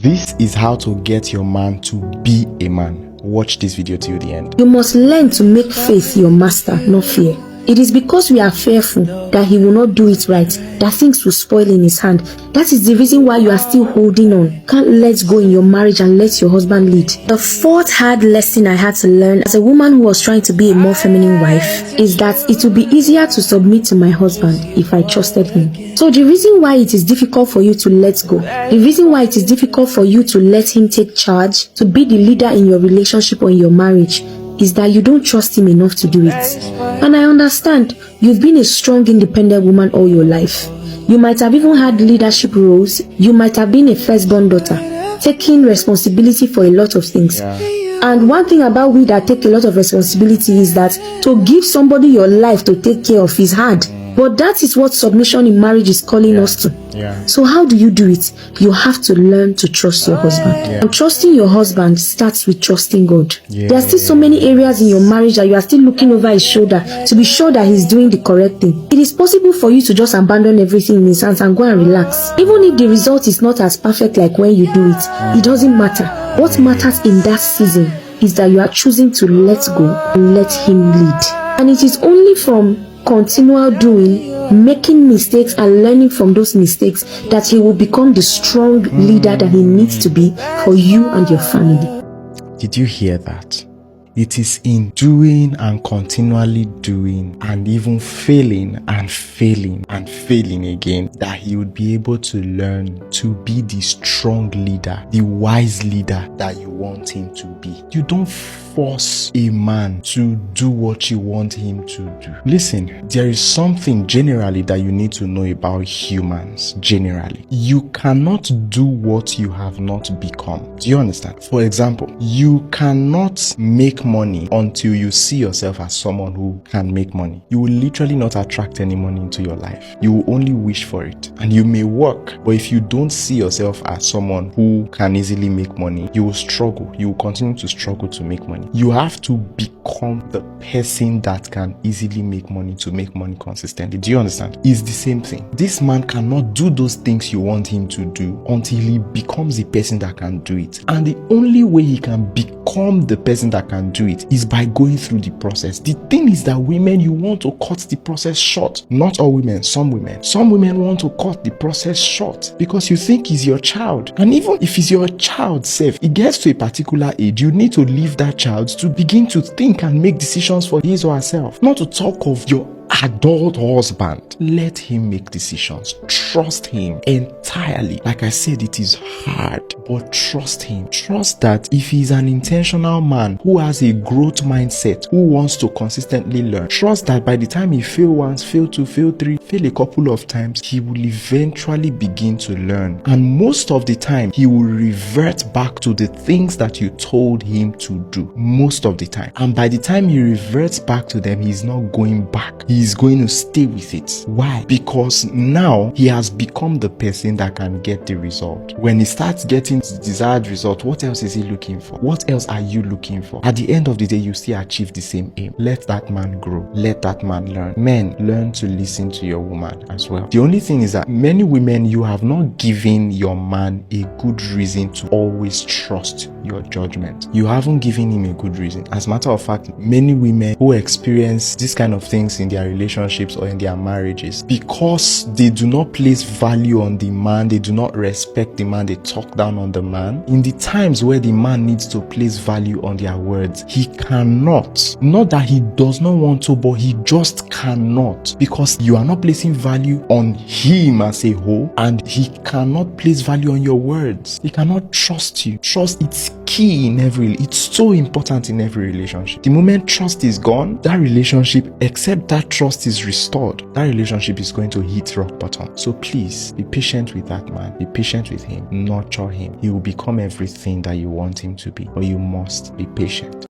This is how to get your man to be a man. Watch this video till the end. You must learn to make faith your master, not fear. It is because we are fearful that he will not do it right, that things will spoil in his hand. That is the reason why you are still holding on. Can't let go in your marriage and let your husband lead. The fourth hard lesson I had to learn as a woman who was trying to be a more feminine wife is that it will be easier to submit to my husband if I trusted him. So the reason why it is difficult for you to let go, the reason why it is difficult for you to let him take charge, to be the leader in your relationship or in your marriage, is that you don't trust him enough to do it. And I understand, you've been a strong, independent woman all your life. You might have even had leadership roles. You might have been a firstborn daughter, taking responsibility for a lot of things. And one thing about we that take a lot of responsibility is that to give somebody your life to take care of is hard. But that is what submission in marriage is calling us to. So how do you do it? You have to learn to trust your husband. And trusting your husband starts with trusting God. There are still so many areas in your marriage that you are still looking over his shoulder to be sure that he's doing the correct thing. It is possible for you to just abandon everything in his hands and go and relax. Even if the result is not as perfect like when you do it, it doesn't matter. What matters in that season is that you are choosing to let go and let him lead. And it is only from continual doing, making mistakes and learning from those mistakes that he will become the strong leader that he needs to be for you and your family. Did you hear that? It is in doing and continually doing and even failing and failing and failing again that he would be able to learn to be the strong leader, the wise leader that you want him to be. You don't force a man to do what you want him to do. Listen, there is something generally that you need to know about humans. Generally, you cannot do what you have not become. Do you understand? For example, you cannot make money until you see yourself as someone who can make money. You will literally not attract any money into your life. You will only wish for it. And you may work, but if you don't see yourself as someone who can easily make money, you will struggle. You will continue to struggle to make money. You have to become the person that can easily make money to make money consistently. Do you understand? It's the same thing. This man cannot do those things you want him to do until he becomes the person that can do it. And the only way he can become the person that can do it is by going through the process. The thing is that women, you want to cut the process short. Not all women, some women. Some women want to cut the process short because you think he's your child. And even if he's your child safe, it gets to a particular age, you need to leave that child to begin to think and make decisions for his or herself. Not to talk of your adult husband. Let him make decisions. Trust him entirely. Like I said, it is hard, but trust him. Trust that if he's an intentional man who has a growth mindset, who wants to consistently learn, trust that by the time he fail once, fail two, fail three, fail a couple of times, he will eventually begin to learn. And most of the time, he will revert back to the things that you told him to do. Most of the time. And by the time he reverts back to them, he's not going back. He's going to stay with it. Why? Because now he has become the person that can get the result. When he starts getting the desired result, what else is he looking for? What else are you looking for? At the end of the day, you still achieve the same aim. Let that man grow. Let that man learn. Men, learn to listen to your woman as well. The only thing is that many women, you have not given your man a good reason to always trust your judgment. You haven't given him a good reason. As a matter of fact, many women who experience this kind of things in their relationships or in their marriages, because they do not place value on the man, they do not respect the man, they talk down on the man. In the times where the man needs to place value on their words, he cannot. Not that he does not want to, but he just cannot, because you are not placing value on him as a whole, and he cannot place value on your words. He cannot trust you. Trust, it's key in it's so important in every relationship. The moment trust is gone, that relationship, except that trust is restored, that relationship is going to hit rock bottom. So please be patient with that man. Be patient with him. Nurture him. He will become everything that you want him to be, but you must be patient.